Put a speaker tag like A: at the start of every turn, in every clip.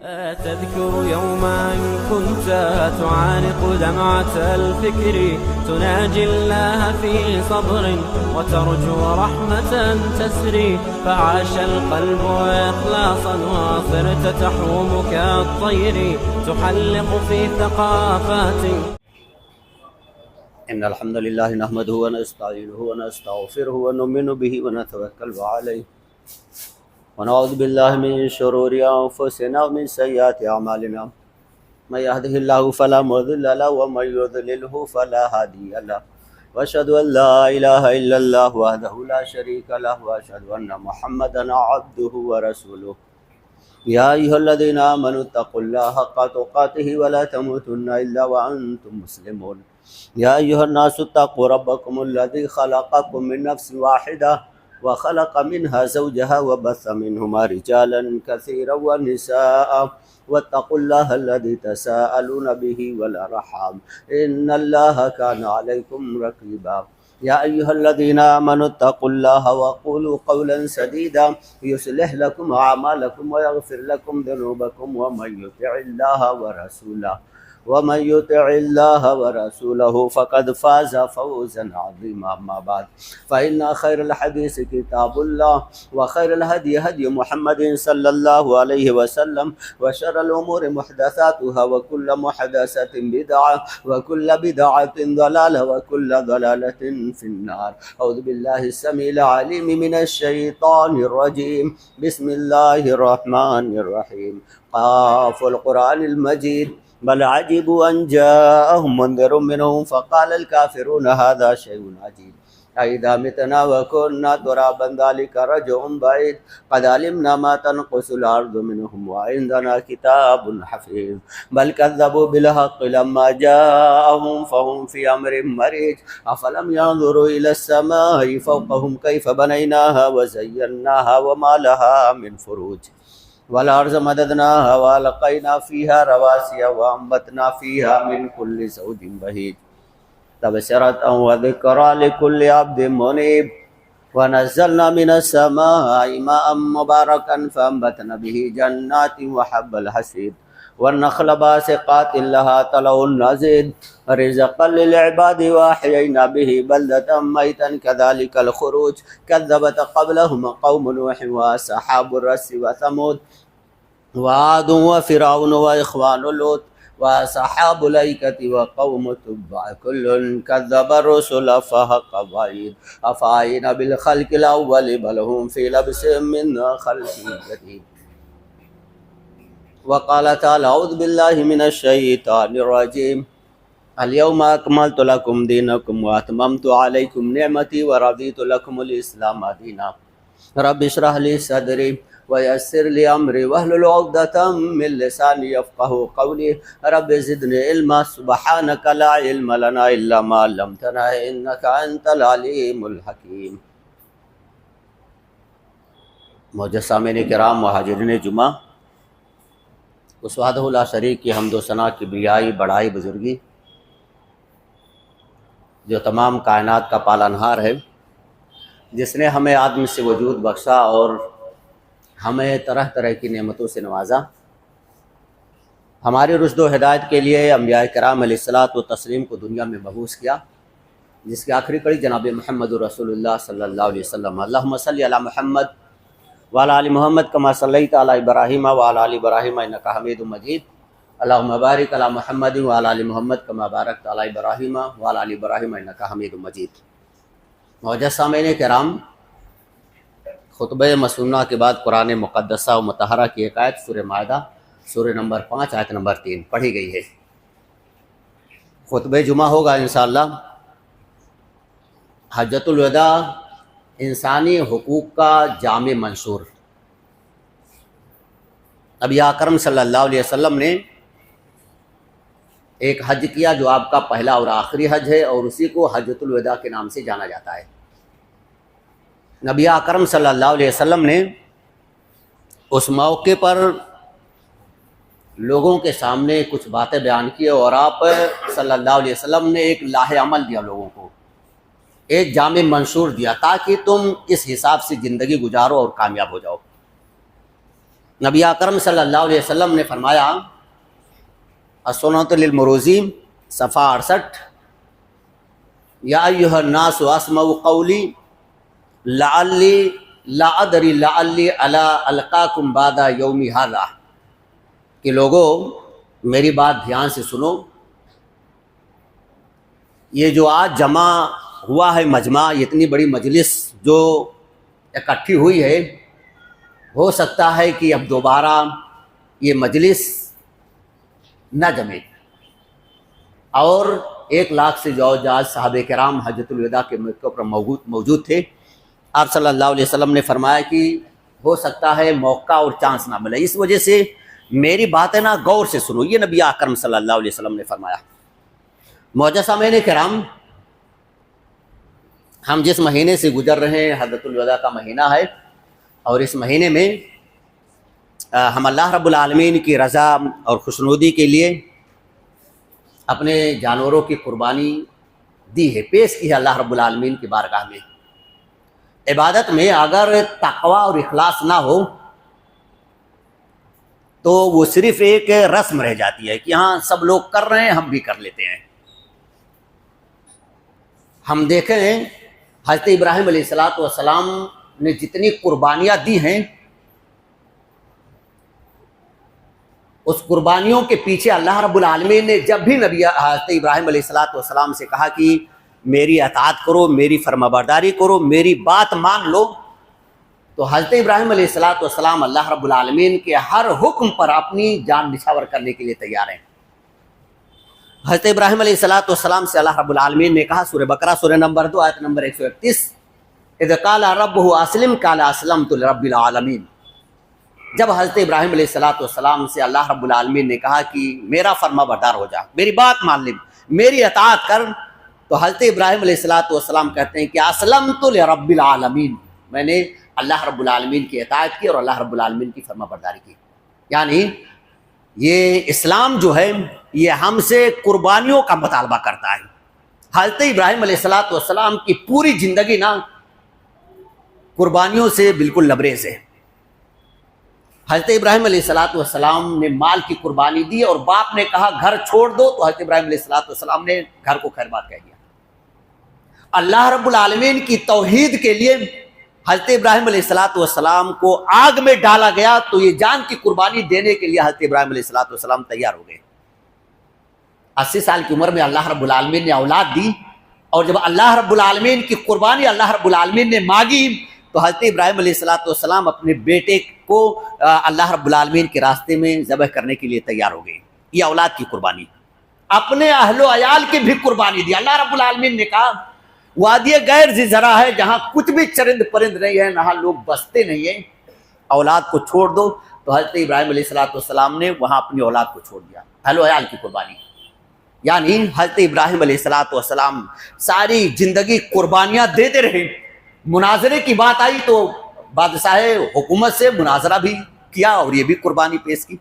A: تذكر يوما كنت تعانق دمعة الفكر، تناجي الله في صبر وترجو رحمة تسري، فعاش القلب إخلاصا وصرت تحوم كالطير، تحلق في ثقافات.
B: إن الحمد لله نحمده ونستعينه ونستغفره ونؤمن به ونتوكل عليه ونعوذ بالله من شرور أنفسنا ومن سيئات أعمالنا، من يهده الله فلا مضل له ومن يضلله فلا هادي له، وأشهد أن لا إله إلا الله وحده لا شريك له، وأشهد أن محمدا عبده ورسوله. يا أيها الذين آمنوا اتقوا الله حق تقاته ولا تموتن إلا وأنتم مسلمون. يا أيها الناس اتقوا ربكم الذي خلقكم من نفس واحدة وخلق منها زوجها وبث منهما رجالا كثيرا ونساء، واتقوا الله الذي تساءلون به والأرحام إن الله كان عليكم رقيبا. يا أيها الذين آمنوا اتقوا الله وقولوا قولا سديدا يصلح لكم أعمالكم ويغفر لكم ذنوبكم، ومن يطع الله ورسوله فقد فاز فوزا عظيما. أما بعد فإن خير الحديث كتاب الله، وخير الهدي هدي محمد صلى الله عليه وسلم، وشر الأمور محدثاتها، وكل محدثة بدعة، وكل بدعة ضلالة، وكل ضلالة في النار. أعوذ بالله السميع العليم من الشيطان الرجيم. بسم الله الرحمن الرحيم. قاف القرآن المجيد. بل عجبوا أن جاءهم منذر منهم فقال الكافرون هذا شيء عجيب. أإذا متنا وكنا ترابا ذلك رجع بعيد. قد علمنا ما تنقص الأرض منهم وعندنا كتاب حفيظ. بل كذبوا بالحق لما جاءهم فهم في أمر مريج. أفلم ينظروا إلى السماء فوقهم كيف بنيناها وزيناها وما لها من فروج. والأرض مددناها وألقينا فيها رواسي وأنبتنا فيها من كل زوج بهيج. تبصرة وذكرى لكل عبد منيب. ونزلنا من السماء ماء مباركا فأنبتنا به جنات وحب الحصيد، والنخل باسقات لها طلع نضيد، رزقا للعباد وأحيينا به بلدة ميتا كذلك الخروج. كذبت قبلهم قوم نوح وأصحاب الرس وثمود وعاد وفرعون وإخوان لوط وأصحاب الأيكة وقوم تبع كل كذب الرسل فحق وعيد. أفعينا بالخلق الأول بل هم في لبس من خلق جديد. وقال تعالى أعوذ بالله من الشيطان الرجيم. اليوم أكملت لكم دينكم وأتممت عليكم نعمتي ورضيت لكم الإسلام دينا. رب اشرح لي صدري ويسر لي أمري واحلل عقدة من لساني يفقهوا قولي. رب زدني علما. سبحانك لا علم لنا إلا ما علمتنا إنك أنت العليم الحكيم. معزز سامعین کرام و حاضرین جمعہ، اس وحدہ لا شریک کی حمد و ثنا، کبریائی، بڑائی، بزرگی جو تمام کائنات کا پالنہار ہے، جس نے ہمیں آدم سے وجود بخشا اور ہمیں طرح طرح کی نعمتوں سے نوازا، ہماری رشد و ہدایت کے لیے انبیاء کرام علیہ الصلاۃ والتسلیم کو دنیا میں مبعوث کیا، جس کی آخری کڑی جناب محمد رسول اللہ صلی اللہ علیہ وسلم۔ اللہم صلی علی محمد وعلی آل محمد کما صلیت علی ابراہیم وعلی آل ابراہیم انک حمید مجید۔ اللہم بارک علی محمد وعلی آل محمد کما بارکت علی ابراہیم وعلی آل ابراہیم انک حمید مجید۔ معزز سامعین کرام، خطبہ مسنونہ کے بعد قرآن مقدسہ و مطہرہ کی ایک آیت سورہ مائدہ سورہ نمبر 5 آیت نمبر 3 پڑھی گئی ہے۔ خطبہ جمعہ ہوگا انشاءاللہ۔ حجۃ الوداع انسانی حقوق کا جامع منشور۔ نبی اکرم صلی اللہ علیہ وسلم نے ایک حج کیا جو آپ کا پہلا اور آخری حج ہے، اور اسی کو حجۃ الوداع کے نام سے جانا جاتا ہے۔ نبی اکرم صلی اللہ علیہ وسلم نے اس موقع پر لوگوں کے سامنے کچھ باتیں بیان کی، اور آپ صلی اللہ علیہ وسلم نے ایک لاہ عمل دیا لوگوں کو، ایک جامع منشور دیا تاکہ تم اس حساب سے زندگی گزارو اور کامیاب ہو جاؤ۔ نبی اکرم صلی اللہ علیہ وسلم نے فرمایا السنۃ للمروزی صفحہ 68، یا ایھا الناس اسمعوا قولی لعلی لا ادری لعلی الا القاکم بعد یومی ھذا، کہ لوگوں میری بات دھیان سے سنو، یہ جو آج جمع ہوا ہے مجمع، یہ اتنی بڑی مجلس جو اکٹھی ہوئی ہے، ہو سکتا ہے کہ اب دوبارہ یہ مجلس نہ جمے، اور 1 لاکھ سے زیادہ صحابہ کرام حجۃ الوداع کے موقع پر موجود تھے۔ آپ صلی اللہ علیہ وسلم نے فرمایا کہ ہو سکتا ہے موقع اور چانس نہ ملے، اس وجہ سے میری باتیں نا غور سے سنو، یہ نبی اکرم صلی اللہ علیہ وسلم نے فرمایا۔ معزز سامعین کرام، ہم جس مہینے سے گزر رہے ہیں حجۃ الوداع کا مہینہ ہے، اور اس مہینے میں ہم اللہ رب العالمین کی رضا اور خوشنودی کے لیے اپنے جانوروں کی قربانی دی ہے، پیش کی ہے اللہ رب العالمین کی بارگاہ میں۔ عبادت میں اگر تقوی اور اخلاص نہ ہو تو وہ صرف ایک رسم رہ جاتی ہے کہ ہاں سب لوگ کر رہے ہیں ہم بھی کر لیتے ہیں۔ ہم دیکھیں حضرت ابراہیم علیہ السلام نے جتنی قربانیاں دی ہیں، اس قربانیوں کے پیچھے اللہ رب العالمین نے جب بھی نبی حضرت ابراہیم علیہ السلام سے کہا کہ میری اطاعت کرو، میری فرمانبرداری کرو، میری بات مان لو، تو حضرت ابراہیم علیہ السلام اللہ رب العالمین کے ہر حکم پر اپنی جان نچھاور کرنے کے لیے تیار ہیں۔ حضرت ابراہیم علیہ السلام سے اللہ رب العالمین نے کہا، سورہ بقرہ سورہ نمبر 2 آیت نمبر 131، اذ قال ربہ اسلم قال اسلمت لرب العالمین۔ جب حضرت ابراہیم علیہ السلام سے اللہ رب العالمین نے کہا کہ میرا فرما بردار ہو جا، میری بات مان لے، میری اطاعت کر، تو حضرت ابراہیم علیہ السلام کہتے ہیں کہ اسلمت لرب العالمین، میں نے اللہ رب العالمین کی اطاعت کی اور اللہ رب العالمین کی فرما برداری کی۔ یعنی یہ اسلام جو ہے یہ ہم سے قربانیوں کا مطالبہ کرتا ہے۔ حضرت ابراہیم علیہ السلام کی پوری زندگی نا قربانیوں سے بالکل لبریز ہے۔ حضرت ابراہیم علیہ السلام نے مال کی قربانی دی، اور باپ نے کہا گھر چھوڑ دو، تو حضرت ابراہیم علیہ السلام نے گھر کو خیر بات کہہ دیا۔ اللہ رب العالمین کی توحید کے لیے حضرت ابراہیم علیہ السلام کو آگ میں ڈالا گیا، تو یہ جان کی قربانی دینے کے لیے حضرت ابراہیم علیہ السلام تیار ہو گئے۔ 80 سال کی عمر میں اللہ رب العالمین نے اولاد دی، اور جب اللہ رب العالمین کی قربانی اللہ رب العالمین نے مانگی، تو حضرت ابراہیم علیہ السلام اپنے بیٹے کو اللہ رب العالمین کے راستے میں ذبح کرنے کے لیے تیار ہو گئے۔ یہ اولاد کی قربانی، اپنے اہل و عیال کی بھی قربانی دی۔ اللہ رب العالمین نے کہا وادی غیر ذی زرع ہے، جہاں کچھ بھی چرند پرند نہیں ہے، جہاں لوگ بستے نہیں ہیں، اولاد کو چھوڑ دو، تو حضرت ابراہیم علیہ السلام نے وہاں اپنی اولاد کو چھوڑ دیا، اہل و عیال کی قربانی۔ یعنی حضرت ابراہیم علیہ السلام ساری زندگی قربانیاں دیتے رہے۔ مناظرے کی بات آئی تو بادشاہ حکومت سے مناظرہ بھی کیا اور یہ بھی قربانی پیش کی۔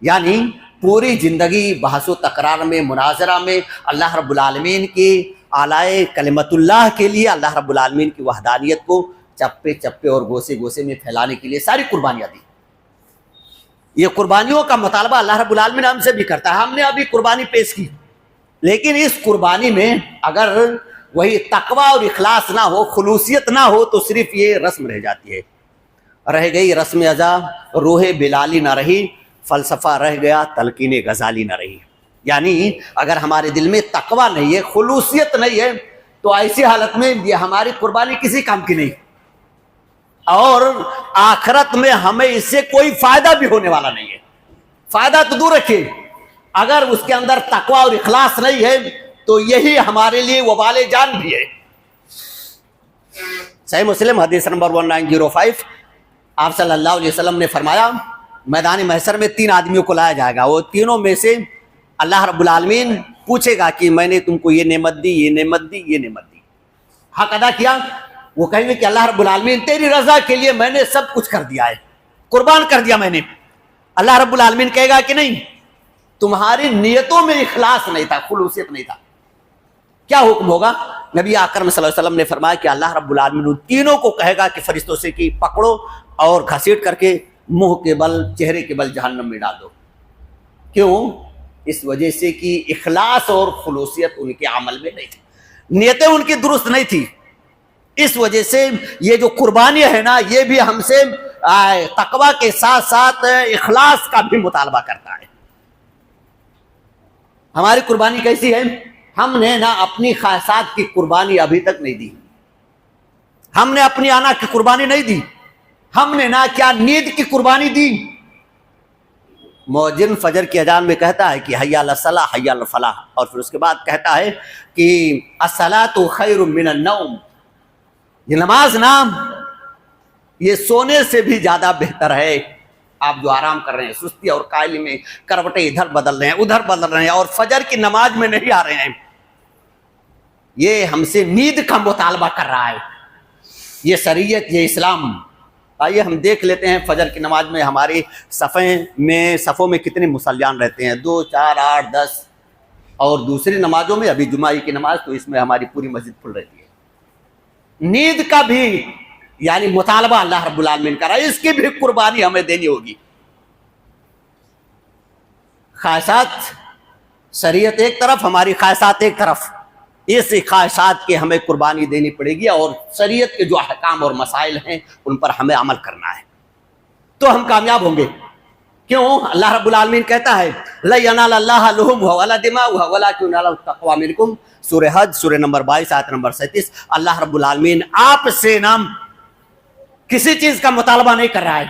B: یعنی پوری زندگی بحث و تکرار میں، مناظرہ میں اللہ رب العالمین کی اعلی کلمت اللہ کے لیے، اللہ رب العالمین کی وحدانیت کو چپے چپے اور گوسے گوسے میں پھیلانے کے لیے ساری قربانیاں دی۔ یہ قربانیوں کا مطالبہ اللہ رب العالمین ہم سے بھی کرتا ہے۔ ہم نے ابھی قربانی پیش کی، لیکن اس قربانی میں اگر وہی تقوی اور اخلاص نہ ہو، خلوصیت نہ ہو، تو صرف یہ رسم رہ جاتی ہے۔ رہ گئی رسم ازا، روح بلالی نہ رہی، فلسفہ رہ گیا، تلقین غزالی نہ رہی۔ یعنی اگر ہمارے دل میں تقوی نہیں ہے، خلوصیت نہیں ہے، تو ایسی حالت میں یہ ہماری قربانی کسی کام کی نہیں، اور آخرت میں ہمیں اس سے کوئی فائدہ بھی ہونے والا نہیں ہے۔ فائدہ تو دور رکھیے، اگر اس کے اندر تقوی اور اخلاص نہیں ہے تو یہی ہمارے لیے وبال جان بھی ہے۔ صحیح مسلم حدیث نمبر 1905، آپ صلی اللہ علیہ وسلم نے فرمایا میدان محشر میں 3 آدمیوں کو لایا جائے گا، وہ تینوں میں سے اللہ رب العالمین پوچھے گا کہ میں نے تم کو یہ نعمت دی، یہ نعمت دی، یہ نعمت دی، حق ادا کیا؟ وہ کہیں گے کہ اللہ رب العالمین تیری رضا کے لیے میں نے سب کچھ کر دیا ہے، قربان کر دیا میں نے۔ اللہ رب العالمین کہے گا کہ نہیں، تمہاری نیتوں میں اخلاص نہیں تھا، خلوصیت نہیں تھا۔ کیا حکم ہوگا؟ نبی اکرم صلی اللہ علیہ وسلم نے فرمایا کہ اللہ رب العالمین ان تینوں کو کہے گا کہ فرشتوں سے کہ پکڑو اور گھسیٹ کر کے منہ کے بل چہرے کے بل جہنم میں ڈال دو. کیوں؟ اس وجہ سے کہ اخلاص اور خلوصیت ان کے عمل میں نہیں تھی, نیتیں ان کی درست نہیں تھی. اس وجہ سے یہ جو قربانی ہے نا, یہ بھی ہم سے تقوی کے ساتھ ساتھ اخلاص کا بھی مطالبہ کرتا ہے. ہماری قربانی کیسی ہے؟ ہم نے نا اپنی خواہشات کی قربانی ابھی تک نہیں دی, ہم نے اپنی آنا کی قربانی نہیں دی, ہم نے نا کیا نیند کی قربانی دی. مؤذن فجر کی اذان میں کہتا ہے کہ حی علی الصلاۃ حی علی الفلاح, اور پھر اس کے بعد کہتا ہے کہ الصلاۃ خیر من النوم, یہ نماز نام یہ سونے سے بھی زیادہ بہتر ہے. آپ جو آرام کر رہے ہیں, سستی اور قائلی میں کروٹیں ادھر بدل رہے ہیں ادھر بدل رہے ہیں اور فجر کی نماز میں نہیں آ رہے ہیں, یہ ہم سے نیند کا مطالبہ کر رہا ہے. یہ شریعت, یہ اسلام. آئیے ہم دیکھ لیتے ہیں فجر کی نماز میں ہماری صفوں میں کتنے مصلیان رہتے ہیں, 2 4 8 10, اور دوسری نمازوں میں ابھی جمعہ کی نماز تو اس میں ہماری پوری مسجد کھل رہتی ہے. نیند کا بھی یعنی مطالبہ اللہ رب العالمین کر رہا ہے, اس کی بھی قربانی ہمیں دینی ہوگی. خواہشات شریعت ایک طرف, ہماری خواہشات ایک طرف, اس خواہشات کی ہمیں قربانی دینی پڑے گی, اور شریعت کے جو احکام اور مسائل ہیں ان پر ہمیں عمل کرنا ہے, تو ہم کامیاب ہوں گے. کیوں؟ اللہ رب العالمین کہتا ہے لَن يَنَالَ اللَّهَ لُحُومُهَا وَلَا دِمَاؤُهَا وَلَٰكِنْ يَنَالُهُ التَّقْوَىٰ مِنكُمْ. سورہ حج سورہ نمبر 22 آیت نمبر 37. اللہ رب العالمین آپ سے نام کسی چیز کا مطالبہ نہیں کر رہا ہے.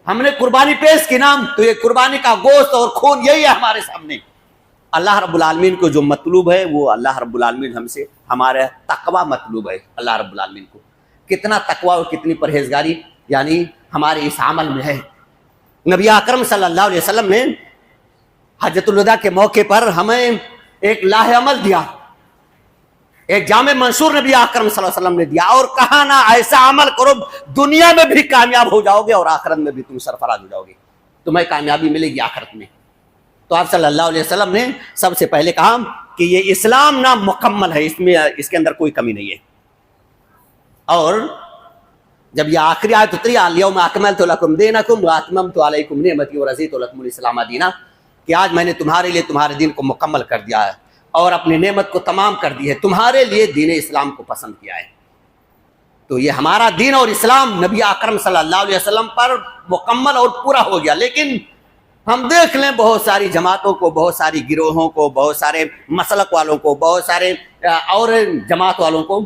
B: ہم نے قربانی پیش کی نام, تو یہ قربانی کا گوشت اور خون یہی ہے ہمارے سامنے. اللہ رب العالمین کو جو مطلوب ہے وہ اللہ رب العالمین ہم سے ہمارا تقوی مطلوب ہے. اللہ رب العالمین کو کتنا تقوی اور کتنی پرہیزگاری یعنی ہمارے اس عمل میں ہے. نبی اکرم صلی اللہ علیہ وسلم نے حجۃ الوداع کے موقع پر ہمیں ایک لاہ عمل دیا, ایک جامع منشور نبی اکرم صلی اللہ علیہ وسلم نے دیا, اور کہا نا ایسا عمل کرو دنیا میں بھی کامیاب ہو جاؤ گے اور آخرت میں بھی تم سرفراز ہو جاؤ گے, تمہیں کامیابی ملے گی آخرت میں. تو آپ صلی اللہ علیہ وسلم نے سب سے پہلے کہا کہ یہ اسلام نا مکمل ہے, اس کے اندر کوئی کمی نہیں ہے. اور جب یہ آخری آیت اتری الیوم اکملت لکم دینکم واتممت علیکم نعمتی ورضیت لکم الاسلام دینا, کہ آج میں نے تمہارے لیے تمہارے دین کو مکمل کر دیا ہے اور اپنی نعمت کو تمام کر دی ہے, تمہارے لیے دین اسلام کو پسند کیا ہے. تو یہ ہمارا دین اور اسلام نبی اکرم صلی اللہ علیہ وسلم پر مکمل اور پورا ہو گیا. لیکن ہم دیکھ لیں بہت ساری جماعتوں کو, بہت ساری گروہوں کو, بہت سارے مسلک والوں کو, بہت سارے اور جماعت والوں کو,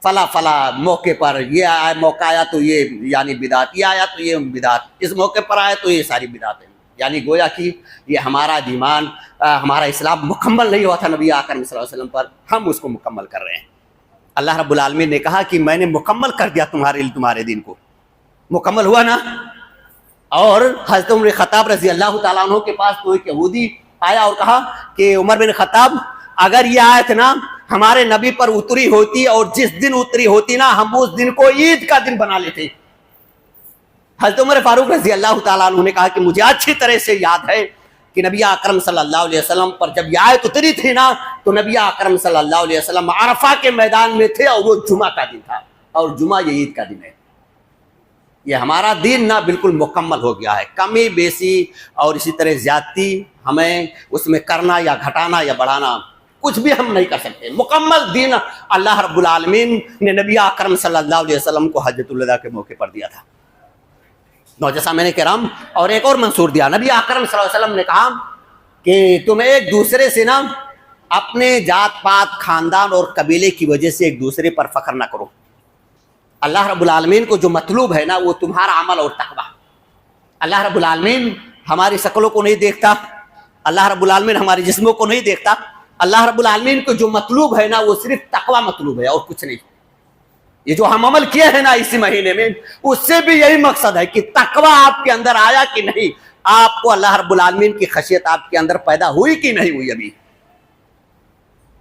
B: فلا موقع پر یہ موقع آیا تو یہ یعنی بدعت, یہ آیا تو یہ بدعت, اس موقع پر آیا تو یہ ساری بدعت ہے. یعنی گویا کہ یہ ہمارا ایمان ہمارا اسلام مکمل نہیں ہوا تھا نبی اکرم صلی اللہ علیہ وسلم پر, ہم اس کو مکمل کر رہے ہیں. اللہ رب العالمین نے کہا کہ میں نے مکمل کر دیا تمہارے لیے تمہارے دین کو, مکمل ہوا نا. اور حضرت عمر خطاب رضی اللہ تعالیٰ عنہ کے پاس تو ایک یہودی آیا اور کہا کہ عمر بن خطاب اگر یہ آیت نا ہمارے نبی پر اتری ہوتی اور جس دن اتری ہوتی نا, ہم اس دن کو عید کا دن بنا لیتے. حضرت عمر فاروق رضی اللہ تعالیٰ عنہ نے کہا کہ مجھے اچھی طرح سے یاد ہے کہ نبی اکرم صلی اللہ علیہ وسلم پر جب یہ آیت اتری تھی نا, تو نبی اکرم صلی اللہ علیہ وسلم عرفہ کے میدان میں تھے, اور وہ جمعہ کا دن تھا, اور جمعہ یہ عید کا دن ہے. یہ ہمارا دین نا بالکل مکمل ہو گیا ہے. کمی بیسی اور اسی طرح زیادتی ہمیں اس میں کرنا یا گھٹانا یا بڑھانا کچھ بھی ہم نہیں کر سکتے. مکمل دین اللہ رب العالمین نے نبی اکرم صلی اللہ علیہ وسلم کو حجۃ الوداع کے موقع پر دیا تھا. نوجوان سامعین کرام, اور ایک اور منصور دیا. نبی اکرم صلی اللہ علیہ وسلم نے کہا کہ تم ایک دوسرے سے نا اپنے جات پات خاندان اور قبیلے کی وجہ سے ایک دوسرے پر فخر نہ کرو. اللہ رب العالمین کو جو مطلوب ہے نا وہ تمہارا عمل اور تقوی. اللہ رب العالمین ہماری شکلوں کو نہیں دیکھتا, اللہ رب العالمین ہمارے جسموں کو نہیں دیکھتا. اللہ رب العالمین کو جو مطلوب ہے نا وہ صرف تقوی مطلوب ہے اور کچھ نہیں. یہ جو ہم عمل کیے ہیں نا اسی مہینے میں, اس سے بھی یہی مقصد ہے کہ تقوی آپ کے اندر آیا کہ نہیں, آپ کو اللہ رب العالمین کی خشیت آپ کے اندر پیدا ہوئی کہ نہیں ہوئی. ابھی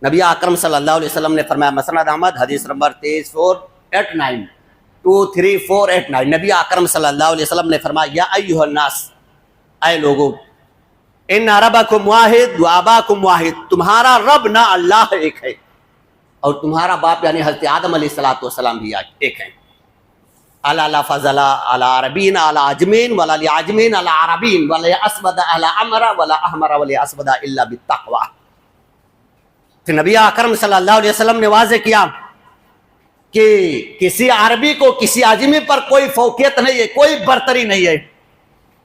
B: نبی اکرم صلی اللہ علیہ وسلم نے فرمایا, مسند احمد حدیث نمبر 23,489 23,489, نبی اکرم صلی اللہ علیہ وسلم نے فرمایا یا ایھا الناس, اے لوگو, ان ربکم واحد و اباکم واحد, تمہارا رب نہ اللہ ایک ہے اور تمہارا باپ یعنی حضرت آدم علیہ الصلوۃ والسلام بھی ایک ہے. الا لا فضل علی عربین علی عجمین ولا لعجمین علی عربین ولا اسود علی احمر ولا احمر ولا اسود الا بالتقوی. پھر نبی اکرم صلی اللہ علیہ وسلم نے واضح کیا کہ کسی عربی کو کسی عجمی پر کوئی فوقیت نہیں ہے، کوئی برتری نہیں ہے،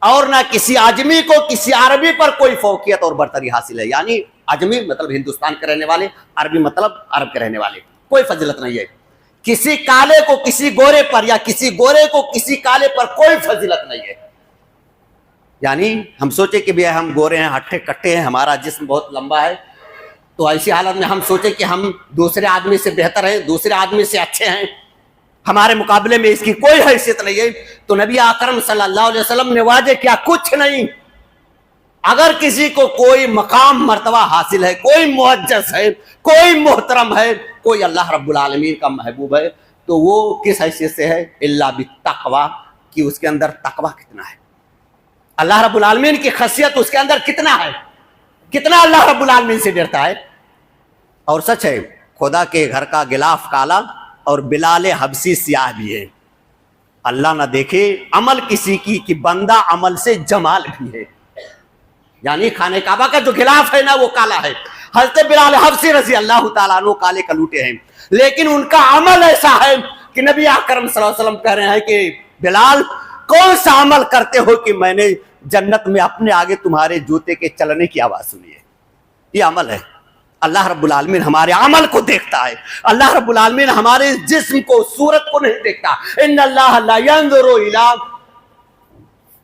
B: اور نہ کسی عجمی کو کسی عربی پر کوئی فوقیت اور برتری حاصل ہے. یعنی عجمی مطلب ہندوستان کے رہنے والے، عربی مطلب عرب کے رہنے والے، کوئی فضیلت نہیں ہے. کسی کالے کو کسی گورے پر یا کسی گورے کو کسی کالے پر کوئی فضیلت نہیں ہے. یعنی ہم سوچے کہ بھی ہم گورے ہیں، ہٹھے کٹے ہیں، ہمارا جسم بہت لمبا ہے، تو ایسی حالت میں ہم سوچیں کہ ہم دوسرے آدمی سے بہتر ہیں، دوسرے آدمی سے اچھے ہیں، ہمارے مقابلے میں اس کی کوئی حیثیت نہیں ہے. تو نبی اکرم صلی اللہ علیہ وسلم نے واضح کیا کچھ نہیں. اگر کسی کو کوئی مقام مرتبہ حاصل ہے، کوئی معزز ہے، کوئی محترم ہے، کوئی اللہ رب العالمین کا محبوب ہے، تو وہ کس حیثیت سے ہے؟ الا بالتقوی، کہ اس کے اندر تقوی کتنا ہے، اللہ رب العالمین کی خشیت اس کے اندر کتنا ہے، کتنا اللہ رب العالمین سے ڈرتا ہے. اور سچ ہے، خدا کے گھر کا غلاف کالا اور بلال حبشی سیاہ بھی ہے. اللہ نہ دیکھے عمل کسی کی کہ بندہ عمل سے جمال بھی ہے. یعنی خانہ کعبہ کا جو غلاف ہے نا وہ کالا ہے. حضرت بلال حبشی رضی اللہ تعالیٰ عنہ کالے کلوٹے ہیں، لیکن ان کا عمل ایسا ہے کہ نبی اکرم صلی اللہ علیہ وسلم کہہ رہے ہیں کہ بلال کون سا عمل کرتے ہو کہ میں نے جنت میں اپنے آگے تمہارے جوتے کے چلنے کی آواز سنی ہے. یہ عمل ہے. اللہ رب العالمین ہمارے عمل کو دیکھتا ہے. اللہ رب العالمین ہمارے جسم کو، صورت کو نہیں دیکھتا. ان اللہ لا ينظر الى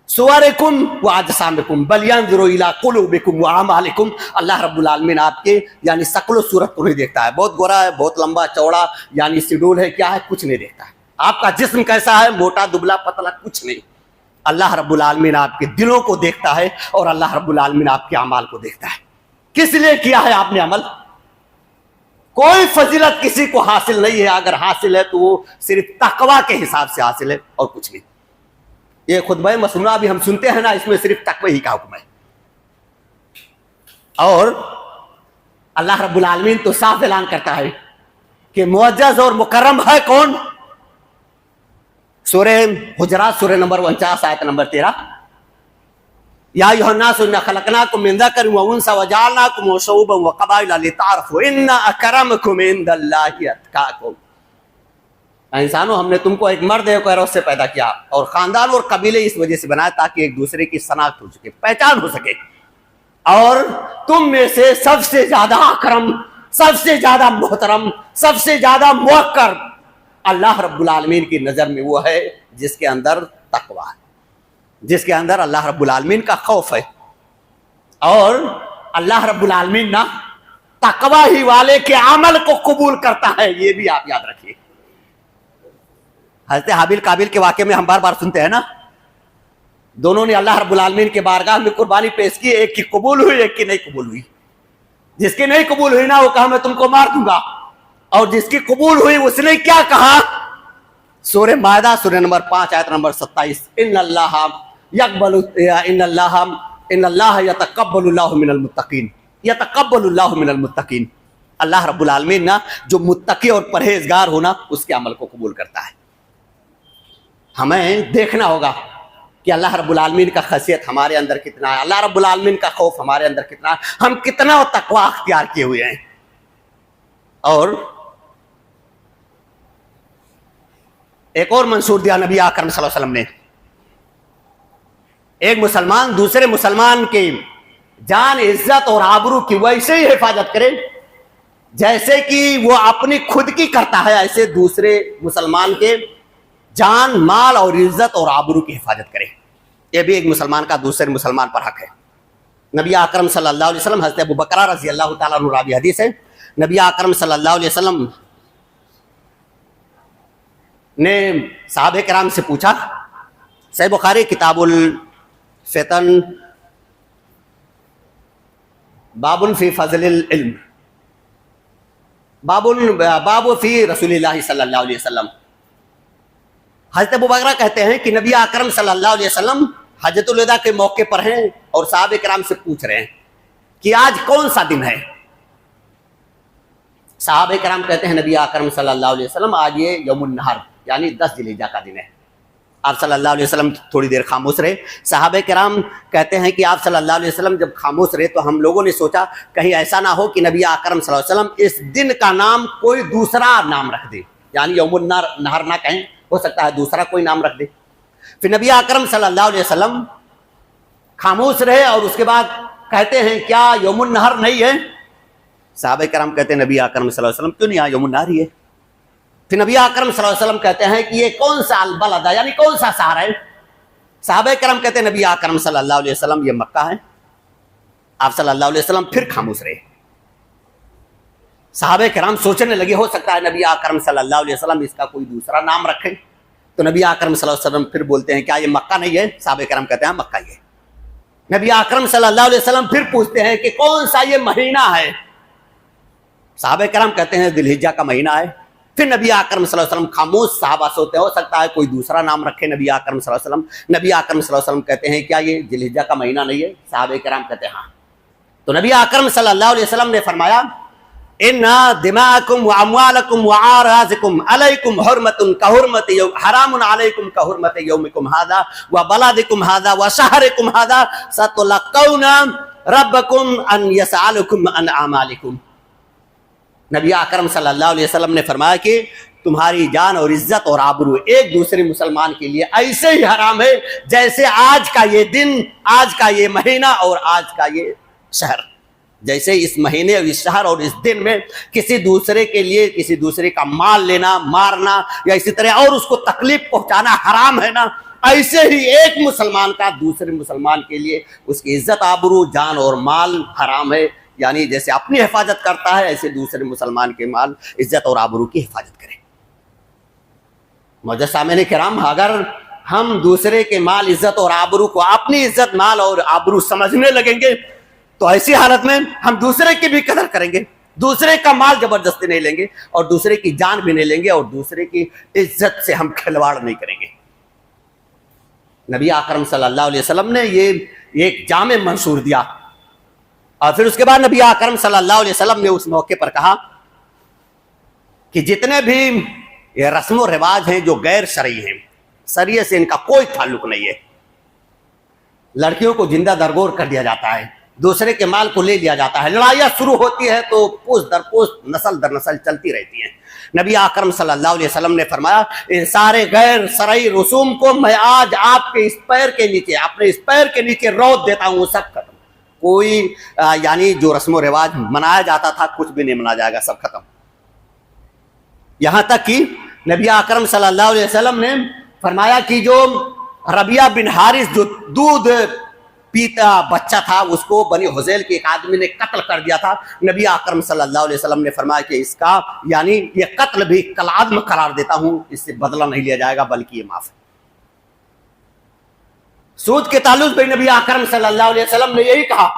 B: صورکم واجسامکم بل ينظر الى قلوبکم واعمالکم. اللہ رب العالمین آپ کے یعنی شکل و صورت کو نہیں دیکھتا ہے، بہت گورا ہے، بہت لمبا چوڑا، یعنی شیڈول ہے، کیا ہے، کچھ نہیں دیکھتا ہے. آپ کا جسم کیسا ہے، موٹا دبلا پتلا، کچھ نہیں. اللہ رب العالمین آپ کے دلوں کو دیکھتا ہے، اور اللہ رب العالمین آپ کے اعمال کو دیکھتا ہے. کس لیے کیا ہے آپ نے عمل؟ کوئی فضیلت کسی کو حاصل نہیں ہے، اگر حاصل ہے تو وہ صرف تقوی کے حساب سے حاصل ہے اور کچھ نہیں. یہ خطبہ مسنونہ بھی ہم سنتے ہیں نا، اس میں صرف تقوی ہی کا حکم ہے. اور اللہ رب العالمین تو صاف اعلان کرتا ہے کہ معزز اور مکرم ہے کون؟ سورہ حجرات سورہ نمبر 49 آیت نمبر 13. یا ایھا الناس انا خلقناکم من ذکر و انثی وجعلناکم شعوبا وقبائل لتعارفوا ان اکرمکم عند اللہ اتقاکم. انسانوں، ہم نے تم کو ایک مرد ایک عورت سے پیدا کیا اور خاندان اور قبیلے اس وجہ سے بنائے تاکہ ایک دوسرے کی شناخت ہو سکے، پہچان ہو سکے. اور تم میں سے سب سے زیادہ اکرم، سب سے زیادہ محترم، سب سے زیادہ موقر اللہ رب العالمین کی نظر میں وہ ہے جس کے اندر تقوی ہے، جس کے اندر اللہ رب العالمین کا خوف ہے. اور اللہ رب العالمین نا تقوی ہی والے کے عمل کو قبول کرتا ہے، یہ بھی آپ یاد رکھیے. حضرت حابیل قابیل کے واقعے میں ہم بار بار سنتے ہیں نا، دونوں نے اللہ رب العالمین کے بارگاہ میں قربانی پیش کی، ایک کی قبول ہوئی، ایک کی نہیں قبول ہوئی. جس کی نہیں قبول ہوئی نا وہ کہا میں تم کو مار دوں گا، اور جس کی قبول ہوئی اس نے کیا کہا؟ سورہ مائدہ سورہ نمبر 5 آیت نمبر 27. ان اللہ یتقبل اللہ من المتقین، یتقبل اللہ من المتقین. اللہ رب العالمین نا جو متقی اور پرہیزگار ہونا اس کے عمل کو قبول کرتا ہے. ہمیں دیکھنا ہوگا کہ اللہ رب العالمین کا خشیت ہمارے اندر کتنا ہے، اللہ رب العالمین کا خوف ہمارے اندر کتنا ہے، ہم کتنا تقوی اختیار کیے ہوئے ہیں. اور ایک اور منشور دیا نبی اکرم صلی اللہ علیہ وسلم نے، ایک مسلمان دوسرے مسلمان کی جان، عزت اور آبرو کی ویسے ہی حفاظت کرے جیسے کہ وہ اپنی خود کی کرتا ہے، ایسے دوسرے مسلمان کے جان، مال اور عزت اور آبرو کی حفاظت کرے. یہ بھی ایک مسلمان کا دوسرے مسلمان پر حق ہے. نبی اکرم صلی اللہ علیہ وسلم، حضرت ابو بکر رضی اللہ تعالیٰ عنہ راوی حدیث ہے، نبی اکرم صلی اللہ علیہ وسلم نے صحابہ کرام سے پوچھا، صحیح بخاری کتاب الفتن، باب فی فضل العلم، باب فی رسول اللہ صلی اللہ علیہ وسلم. حضرت ابو بکر کہتے ہیں کہ نبی اکرم صلی اللہ علیہ وسلم حجۃ الوداع کے موقع پر ہیں اور صحابہ کرام سے پوچھ رہے ہیں کہ آج کون سا دن ہے. صحابہ کرام کہتے ہیں نبی اکرم صلی اللہ علیہ وسلم آج یہ یوم النحر یعنی 10 ذی الحجہ کا دن ہے. آپ صلی اللہ علیہ وسلم تھوڑی دیر خاموش رہے. صحابہ کرام کہتے ہیں کہ آپ صلی اللہ علیہ وسلم جب خاموش رہے تو ہم لوگوں نے سوچا کہیں ایسا نہ ہو کہ نبی اکرم صلی اللہ علیہ وسلم اس دن کا نام کوئی دوسرا نام رکھ دے, یعنی یوم النہر نہ کہیں, ہو سکتا ہے دوسرا کوئی نام رکھ دے. پھر نبی اکرم صلی اللہ علیہ وسلم خاموش رہے اور اس کے بعد کہتے ہیں کیا یوم النہر نہیں ہے؟ صحابہ کرام کہتے ہیں نبی اکرم صلی اللہ علیہ وسلم کیوں نہیں, یوم النہر ہی ہے. پھر نبی اکرم صلی اللہ علیہ وسلم کہتے ہیں کہ یہ کون سا البلد ہے, یعنی کون سا شہر ہے؟ صحابہ کرام کہتے ہیں نبی اکرم صلی اللہ علیہ وسلم یہ مکہ ہے. آپ صلی اللہ علیہ وسلم پھر خاموش رہے. صحابہ کرام سوچنے لگے ہو سکتا ہے نبی اکرم صلی اللہ علیہ وسلم اس کا کوئی دوسرا نام رکھے. تو نبی اکرم صلی اللہ علیہ وسلم پھر بولتے ہیں کیا یہ مکہ نہیں ہے؟ صحابہ کرام کہتے ہیں مکہ ہی ہے. نبی اکرم صلی اللہ علیہ وسلم پھر پوچھتے ہیں کہ کون سا یہ مہینہ ہے؟ صحابہ کرام کہتے ہیں ذی الحجہ کا مہینہ ہے. پھر نبی اکرم صلی اللہ علیہ وسلم خاموش, صحابہ سوتے ہو سکتا ہے کوئی دوسرا نام رکھے نبی اکرم صلی اللہ علیہ وسلم. نبی اکرم صلی اللہ علیہ وسلم کہتے ہیں کیا یہ ذی الحجہ کا مہینہ نہیں ہے؟ صحابہ کرام کہتے ہیں ہاں. تو نبی اکرم صلی اللہ علیہ وسلم نے فرمایا ان دماءکم واموالکم واعراضکم علیکم حرمۃ کحرمۃ یوم حرام علیکم کحرمۃ یومکم ھذا وبلدکم ھذا وشہرکم ھذا ستلقون ربکم ان یسألکم عن اعمالکم. نبی اکرم صلی اللہ علیہ وسلم نے فرمایا کہ تمہاری جان اور عزت اور آبرو ایک دوسرے مسلمان کے لیے ایسے ہی حرام ہے جیسے آج کا یہ دن, آج کا یہ مہینہ اور آج کا یہ شہر. جیسے اس مہینے اور اس شہر اور اس دن میں کسی دوسرے کے لیے کسی دوسرے کا مال لینا, مارنا یا اسی طرح اور اس کو تکلیف پہنچانا حرام ہے نا, ایسے ہی ایک مسلمان کا دوسرے مسلمان کے لیے اس کی عزت, آبرو, جان اور مال حرام ہے. یعنی جیسے اپنی حفاظت کرتا ہے ایسے دوسرے مسلمان کے مال, عزت اور آبرو کی حفاظت کرے. معزز سامعین کرام, اگر ہم دوسرے کے مال, عزت اور آبرو کو اپنی عزت, مال اور آبرو سمجھنے لگیں گے تو ایسی حالت میں ہم دوسرے کی بھی قدر کریں گے, دوسرے کا مال زبردستی نہیں لیں گے اور دوسرے کی جان بھی نہیں لیں گے اور دوسرے کی عزت سے ہم کھلواڑ نہیں کریں گے. نبی اکرم صلی اللہ علیہ وسلم نے یہ ایک جامع منشور دیا اور پھر اس کے بعد نبی اکرم صلی اللہ علیہ وسلم نے اس موقع پر کہا کہ جتنے بھی یہ رسم و رواج ہیں جو غیر شرعی ہیں, شریعت سے ان کا کوئی تعلق نہیں ہے. لڑکیوں کو زندہ درگور کر دیا جاتا ہے, دوسرے کے مال کو لے لیا جاتا ہے, لڑائیاں شروع ہوتی ہے تو پوست در پوست, نسل در نسل چلتی رہتی ہیں. نبی اکرم صلی اللہ علیہ وسلم نے فرمایا ان سارے غیر شرعی رسوم کو میں آج آپ کے اس پیر کے نیچے, اپنے اس پیر کے نیچے روت دیتا ہوں, سب ختم. کوئی یعنی جو رسم و رواج منایا جاتا تھا کچھ بھی نہیں منایا جائے گا, سب ختم. یہاں تک کہ نبی اکرم صلی اللہ علیہ وسلم نے فرمایا کہ جو ربیہ بن حارث جو دودھ پیتا بچہ تھا اس کو بنی حذیل کے ایک آدمی نے قتل کر دیا تھا. نبی اکرم صلی اللہ علیہ وسلم نے فرمایا کہ اس کا یعنی یہ قتل بھی کالعدم قرار دیتا ہوں, اس سے بدلہ نہیں لیا جائے گا بلکہ یہ معاف ہے. سود کے تعلق بھی نبی اکرم صلی اللہ علیہ وسلم نے یہی کہا.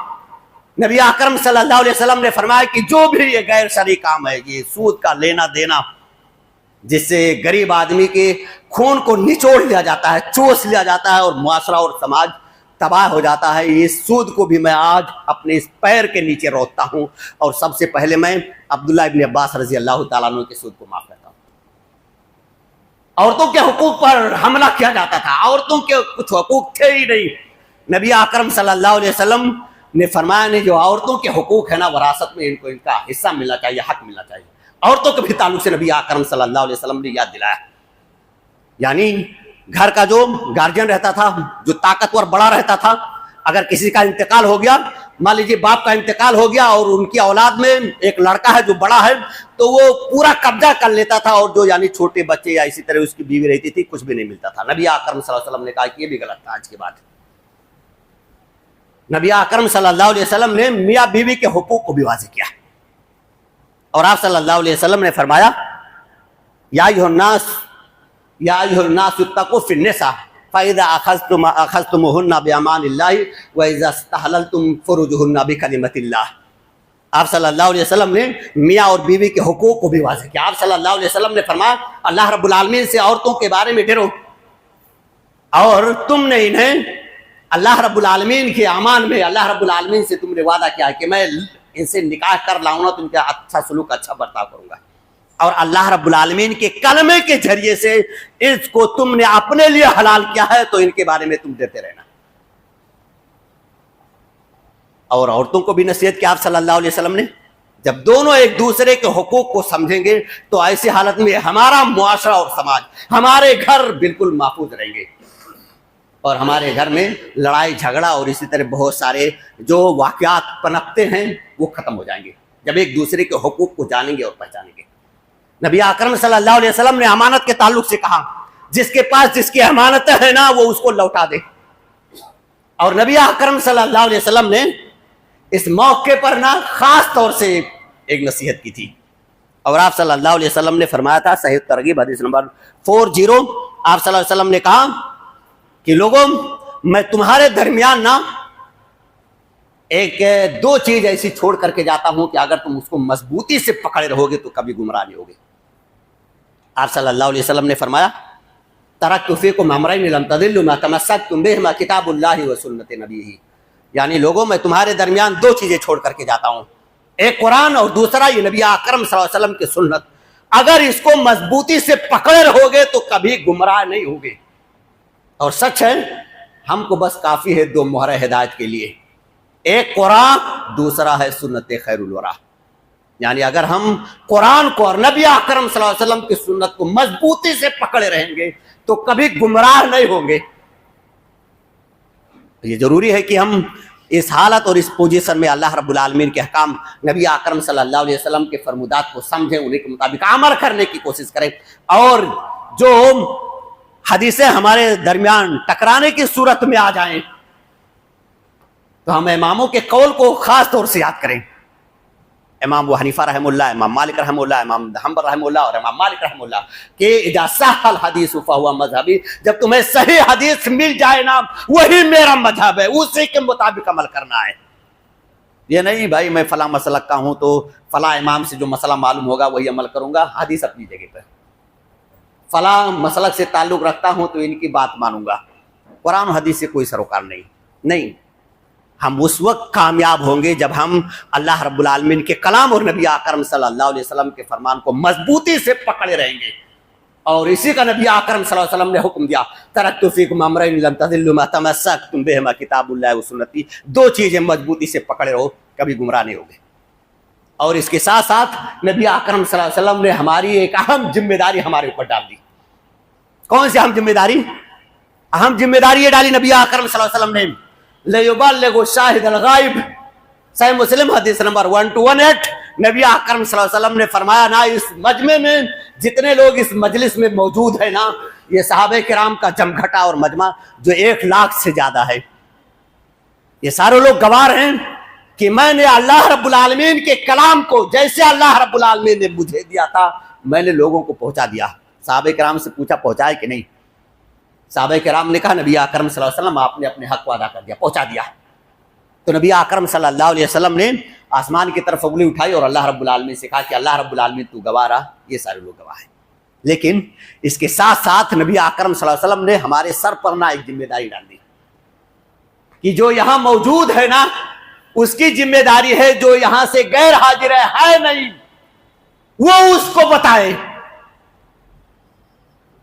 B: نبی اکرم صلی اللہ علیہ وسلم نے فرمایا کہ جو بھی یہ غیر شرعی کام ہے, یہ سود کا لینا دینا جس سے غریب آدمی کے خون کو نچوڑ لیا جاتا ہے, چوس لیا جاتا ہے اور معاشرہ اور سماج تباہ ہو جاتا ہے, یہ سود کو بھی میں آج اپنے اس پیر کے نیچے روکتا ہوں. اور سب سے پہلے میں عبداللہ ابن عباس رضی اللہ تعالیٰ عنہ کے سود کو معاف کرتا ہوں. عورتوں کے حقوق پر حملہ کیا جاتا تھا, عورتوں کے کچھ حقوق تھے ہی نہیں. نبی اکرم صلی اللہ علیہ وسلم نے فرمایا نہیں, جو عورتوں کے حقوق ہے نا وراثت میں ان کو ان کا حصہ ملنا چاہیے, حق ملنا چاہیے. عورتوں کے بھی تعلق سے نبی اکرم صلی اللہ علیہ وسلم نے یاد دلایا. یعنی گھر کا جو گارجین رہتا تھا, جو طاقتور بڑا رہتا تھا, اگر کسی کا انتقال ہو گیا, مان لیجیے باپ کا انتقال ہو گیا اور ان کی اولاد میں ایک لڑکا ہے جو بڑا ہے, تو وہ پورا قبضہ کر لیتا تھا اور جو یعنی چھوٹے بچے یا اسی طرح اس کی بیوی رہتی تھی کچھ بھی نہیں ملتا تھا. نبی اکرم صلی اللہ علیہ وسلم نے کہا کہ یہ بھی غلط تھا. آج کے بعد نبی اکرم صلی اللہ علیہ وسلم نے میاں بیوی کے حقوق کو بھی واضح کیا اور آپ صلی اللہ علیہ وسلم نے فرمایا یا ایھا الناس اتقوا فی النساء فاذا اخذتموهن بامان اللہ واذا استحللتم فروجهن بکلمۃ اللہ. آپ صلی اللہ علیہ وسلم نے میاں اور بیوی کے حقوق کو بھی واضح کیا. آپ صلی اللہ علیہ وسلم نے فرمایا اللہ رب العالمین سے عورتوں کے بارے میں ڈرو اور تم نے انہیں اللہ رب العالمین کے امان میں, اللہ رب العالمین سے تم نے وعدہ کیا کہ میں ان سے نکاح کر لاؤں گا تو ان کا اچھا سلوک, اچھا برتاؤ کروں گا. اور اللہ رب العالمین کے کلمے کے ذریعے سے اس کو تم نے اپنے لیے حلال کیا ہے تو ان کے بارے میں تم دیتے رہنا. اور عورتوں کو بھی نصیحت کیا آپ صلی اللہ علیہ وسلم نے, جب دونوں ایک دوسرے کے حقوق کو سمجھیں گے تو ایسی حالت میں ہمارا معاشرہ اور سماج, ہمارے گھر بالکل محفوظ رہیں گے, اور ہمارے گھر میں لڑائی جھگڑا اور اسی طرح بہت سارے جو واقعات پنپتے ہیں وہ ختم ہو جائیں گے جب ایک دوسرے کے حقوق کو جانیں گے اور پہچانیں گے. نبی اکرم صلی اللہ علیہ وسلم نے امانت کے تعلق سے کہا جس کے پاس جس کی امانت ہے نا وہ اس کو لوٹا دے. اور نبی اکرم صلی اللہ علیہ وسلم نے اس موقع پر نا خاص طور سے ایک نصیحت کی تھی, اور آپ صلی اللہ علیہ وسلم نے فرمایا تھا, صحیح ترغیب حدیث نمبر 40, آپ صلی اللہ علیہ وسلم نے کہا کہ لوگوں میں تمہارے درمیان نا ایک دو چیز ایسی چھوڑ کر کے جاتا ہوں کہ اگر تم اس کو مضبوطی سے پکڑے رہو گے تو کبھی گمراہ نہیں ہوگے. آپ صلی اللہ علیہ وسلم نے فرمایا ترکت فیکم امرین لن تضلوا ما تمسکتم بہما کتاب اللہ و سنت نبیہ, یعنی لوگوں میں تمہارے درمیان دو چیزیں چھوڑ کر کے جاتا ہوں, ایک قرآن اور دوسرا یہ نبی اکرم صلی اللہ علیہ وسلم کی سنت. اگر اس کو مضبوطی سے پکڑے رہو گے تو کبھی گمراہ نہیں ہوگے. اور سچ ہے ہم کو بس کافی ہے دو مہر ہدایت کے لیے, ایک قرآن, دوسرا ہے سنت خیر الورا. یعنی اگر ہم قرآن کو اور نبی اکرم صلی اللہ علیہ وسلم کی سنت کو مضبوطی سے پکڑے رہیں گے تو کبھی گمراہ نہیں ہوں گے. یہ ضروری ہے کہ ہم اس حالت اور اس پوزیشن میں اللہ رب العالمین کے احکام, نبی اکرم صلی اللہ علیہ وسلم کے فرمودات کو سمجھیں, انہیں کے مطابق عمل کرنے کی کوشش کریں, اور جو حدیثیں ہمارے درمیان ٹکرانے کی صورت میں آ جائیں تو ہم اماموں کے قول کو خاص طور سے یاد کریں. امام ابو حنیفہ رحمہ اللہ, امام مالک رحمہ اللہ, امام حنبل رحمہ اللہ اور امام مالک رحمہ اللہ کہ اذا صح الحدیث فہو مذہبی, جب تمہیں صحیح حدیث مل جائے نا وہی میرا مذہب ہے, اسی کے مطابق عمل کرنا ہے. یہ نہیں بھائی میں فلاں مسلک کا ہوں تو فلاں امام سے جو مسئلہ معلوم ہوگا وہی عمل کروں گا, حدیث اپنی جگہ پہ. فلاں مسلک سے تعلق رکھتا ہوں تو ان کی بات مانوں گا, قرآن و حدیث سے کوئی سروکار نہیں. ہم اس وقت کامیاب ہوں گے جب ہم اللہ رب العالمین کے کلام اور نبی اکرم صلی اللہ علیہ وسلم کے فرمان کو مضبوطی سے پکڑے رہیں گے. اور اسی کا نبی اکرم صلی اللہ علیہ وسلم نے حکم دیا, ترکت فیکم امرین لن تضلوا ما تمسکتم بہما کتاب اللہ و سنتی, دو چیزیں مضبوطی سے پکڑے رہو کبھی گمراہ نہیں ہوگے. اور اس کے ساتھ ساتھ نبی اکرم صلی اللہ علیہ وسلم نے ہماری ایک اہم ذمہ داری ہمارے اوپر ڈال دی. کون سی اہم ذمہ داری؟ اہم ذمہ داری یہ ڈالی نبی اکرم صلی اللہ علیہ وسلم نے, لِيُبَلِّغُ الشَّاهِدَ الْغَائِبَ, صحیح مسلم حدیث نمبر 1218. نبی اکرم صلی اللہ علیہ وسلم نے فرمایا نا اس مجمع میں جتنے لوگ اس مجلس میں موجود ہیں نا, یہ صحابہ کرام کا جمگھٹا اور مجمع جو 1,00,000 سے زیادہ ہے, یہ سارے لوگ گواہ ہیں کہ میں نے اللہ رب العالمین کے کلام کو جیسے اللہ رب العالمین نے مجھے دیا تھا میں نے لوگوں کو پہنچا دیا. صحابہ کرام سے پوچھا پہنچائے کہ نہیں؟ صحابہ کرام نے کہا نبی اکرم صلی اللہ علیہ وسلم آپ نے اپنے حق کو ادا کر دیا, پہنچا دیا. تو نبی اکرم صلی اللہ علیہ وسلم نے آسمان کی طرف انگلی اٹھائی اور اللہ رب العالمین سے کہا کہ اللہ رب العالمین تو گواہ رہا, یہ سارے لوگ گواہ ہیں. لیکن اس کے ساتھ ساتھ نبی اکرم صلی اللہ علیہ وسلم نے ہمارے سر پر نا ایک ذمہ داری ڈال دی کہ جو یہاں موجود ہے نا اس کی ذمہ داری ہے جو یہاں سے غیر حاضر ہے نہیں وہ اس کو بتائے.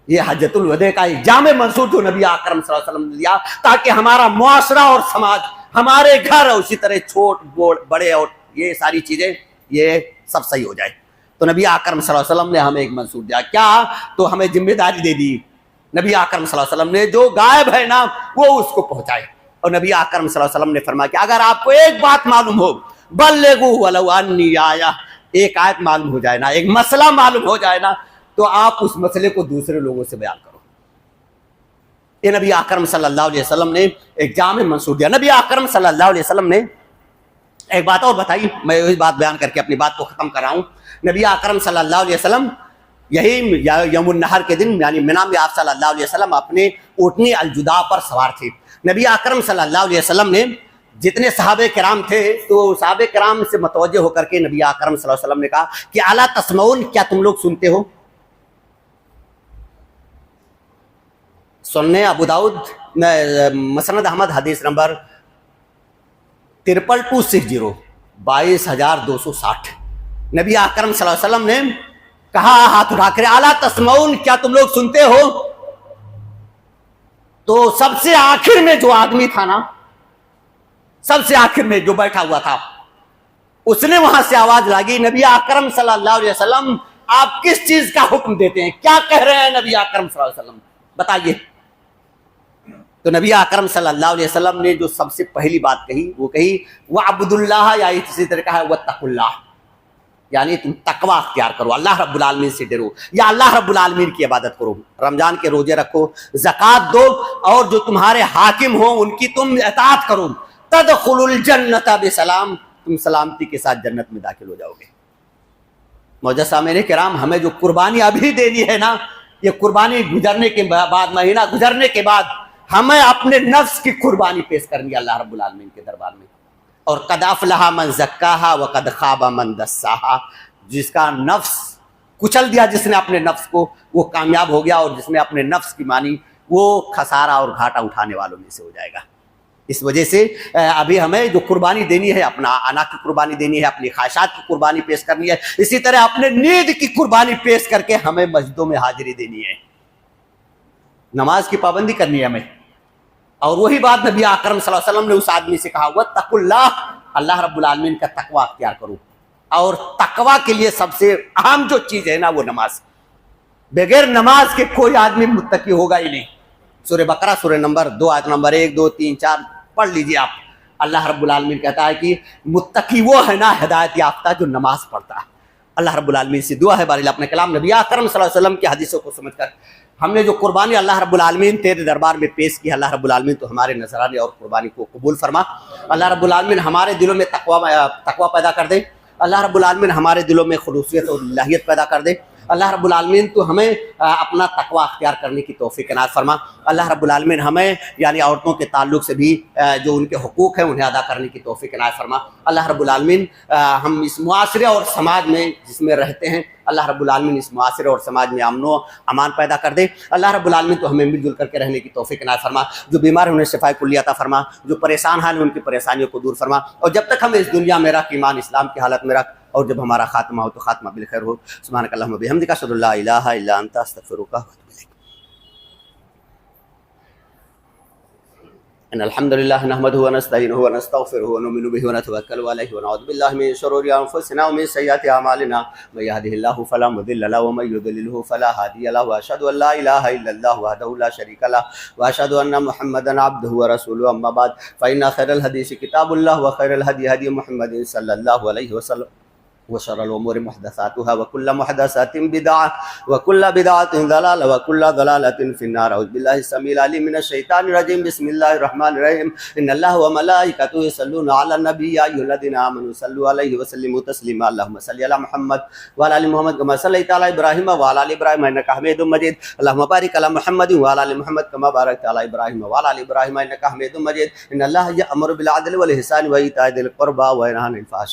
B: یہ حجۃ الوداع کا ایک جامع منصور جو نبی اکرم صلی اللہ علیہ وسلم نے دیا تاکہ ہمارا معاشرہ اور سماج, ہمارے گھر اور اسی طرح چھوٹ بڑے اور یہ ساری چیزیں یہ سب صحیح ہو جائے. تو نبی اکرم صلی اللہ علیہ وسلم نے ہمیں ایک منصور دیا, کیا تو ہمیں ذمہ داری دے دی نبی اکرم صلی اللہ علیہ وسلم نے جو غائب ہے نا وہ اس کو پہنچائے. اور نبی اکرم صلی اللہ علیہ وسلم نے فرمایا کہ اگر آپ کو ایک بات معلوم ہو بلغوا ولو انی آیہ, ایک آیت معلوم ہو جائے نا, ایک مسئلہ معلوم ہو جائے نا تو آپ اس مسئلے کو دوسرے لوگوں سے بیان کرو. یہ نبی اکرم صلی اللہ علیہ وسلم نے ایک جامع منصور دیا. نبی اکرم صلی اللہ علیہ وسلم نے ایک بات اور بتائی, میں وہی بات بیان کر کے اپنی بات کو ختم کر رہا ہوں. نبی اکرم صلی اللہ علیہ وسلم یہی یوم النحر کے دن یعنی منی میں آپ صلی اللہ علیہ وسلم اپنے اونٹنی الجداء پر سوار تھے. نبی اکرم صلی اللہ علیہ وسلم نے جتنے صحابہ کرام تھے تو صحابہ کرام سے متوجہ ہو کر کے نبی اکرم صلی اللہ علیہ وسلم نے کہا کہ الا تسمعون, کیا تم لوگ سنتے ہو؟ سننے ابو داؤد مسند احمد حدیث نمبر 53260 22,260. نبی اکرم صلی اللہ علیہ وسلم نے کہا ہاتھ اٹھا کر الا تسمعون، کیا تم لوگ سنتے ہو؟ تو سب سے آخر میں جو آدمی تھا نا، سب سے آخر میں جو بیٹھا ہوا تھا، اس نے وہاں سے آواز لاگی، نبی اکرم صلی اللہ علیہ وسلم آپ کس چیز کا حکم دیتے ہیں؟ کیا کہہ رہے ہیں نبی اکرم صلی اللہ علیہ وسلم، بتائیے۔ تو نبی اکرم صلی اللہ علیہ وسلم نے جو سب سے پہلی بات کہی وہ کہی وَعْبُدُ اللَّهَ، یا اسی طرح کہا وَاتَّقُوا اللَّهَ، یعنی تم تقوی اختیار کرو، اللہ رب العالمین سے ڈرو، یا اللہ رب العالمین کی عبادت کرو، رمضان کے روزے رکھو، زکوٰۃ دو، اور جو تمہارے حاکم ہوں ان کی تم اطاعت کرو، تدخلوا الجنۃ بسلام، تم سلامتی کے ساتھ جنت میں داخل ہو جاؤ گے۔ معزز سامعین کرام، ہمیں جو قربانی ابھی دینی ہے نا، یہ قربانی گزرنے کے بعد، مہینہ گزرنے کے بعد ہمیں اپنے نفس کی قربانی پیش کرنی ہے اللہ رب العالمین کے دربار میں۔ اور قد افلح من زکاہا وقد خاب من دساہا، جس کا نفس کچل دیا، جس نے اپنے نفس کو، وہ کامیاب ہو گیا، اور جس نے اپنے نفس کی مانی وہ خسارہ اور گھاٹا اٹھانے والوں میں سے ہو جائے گا۔ اس وجہ سے ابھی ہمیں جو قربانی دینی ہے، اپنا انا کی قربانی دینی ہے، اپنی خواہشات کی قربانی پیش کرنی ہے، اسی طرح اپنے نیند کی قربانی پیش کر کے ہمیں مسجدوں میں حاضری دینی ہے، نماز کی پابندی کرنی ہے ہمیں۔ اور وہی بات نبی اکرم صلی اللہ علیہ وسلم نے اس آدمی سے کہا واتقوا اللہ، اللہ رب العالمین کا تقوی اختیار کرو، اور تقوی کے لیے سب سے اہم جو چیز ہے نا وہ نماز، بغیر نماز کے کوئی آدمی متقی ہوگا ہی نہیں۔ سورہ بقرہ سورہ نمبر 2 آیت نمبر 1 2 3 4 پڑھ لیجئے آپ۔ اللہ رب العالمین کہتا ہے کہ متقی وہ ہے نا ہدایت یافتہ جو نماز پڑھتا ہے۔ اللہ رب العالمین سے دعا ہے بارے اپنے کلام نبی اکرم صلی اللہ علیہ وسلم کی حدیثوں کو سمجھ کر ہم نے جو قربانی اللہ رب العالمین تیرے دربار میں پیش کی، اللہ رب العالمین تو ہمارے نذرانے اور قربانی کو قبول فرما۔ اللہ رب العالمین ہمارے دلوں میں تقوی پیدا کر دے، اللہ رب العالمین ہمارے دلوں میں خلوصیت اور الہیت پیدا کر دے۔ اللہ رب العالمین تو ہمیں اپنا تقوی اختیار کرنے کی توفیق عنایت فرما۔ اللہ رب العالمین ہمیں یعنی عورتوں کے تعلق سے بھی جو ان کے حقوق ہیں انہیں ادا کرنے کی توفیق عنایت فرما۔ اللہ رب العالمین ہم اس معاشرے اور سماج میں جس میں رہتے ہیں، اللہ رب العالمین اس معاشرے اور سماج میں امن و امان پیدا کر دے۔ اللہ رب العالمین تو ہمیں مل جل کر کے رہنے کی توفیق عنایت فرما۔ جو بیمار ہیں انہیں شفاء کلیہ عطا فرما، جو پریشان ہیں ان کی پریشانیوں کو دور فرما، اور جب تک ہم اس دنیا میں رکھ ایمان اسلام کی حالت میں رکھ، اور جب ہمارا خاتمہ ہو تو خاتمہ بالخیر ہو۔ سبحانک اللہم وبحمدک، اشہد ان لا الہ الا انت، استغفرک واتوب الیک۔ ان الحمد لله نحمده ونستعينه ونستغفره ونؤمن به ونتوكل عليه ونعوذ بالله من شرور انفسنا ومن سيئات اعمالنا، من يهده الله فلا مضل له ومن يضلل فلا هادي له، واشهد ان لا اله الا الله وحده لا شريك له، واشهد ان محمدا عبده ورسوله، اما بعد فان خير الحديث كتاب الله وخير الهدي هدي محمد صلى الله عليه وسلم، وشر الامور محدثاتها وكل محدثات بدعه وكل بدعه ضلاله وكل ضلاله في النار۔ اعوذ بالله السميع العليم من الشيطان الرجيم، بسم الله الرحمن الرحيم، ان الله وملائكته يصلون على النبي يا ايها الذين امنوا صلوا عليه وسلموا تسليما، اللهم صل على محمد وعلى ال محمد كما صليت على ابراهيم وعلى ال ابراهيم انك حميد مجيد، اللهم بارك على محمد وعلى ال محمد كما باركت على ابراهيم وعلى ال ابراهيم انك حميد مجيد، ان الله يأمر بالعدل والاحسان وايتاء ذي القربى وينهى عن الفحشاء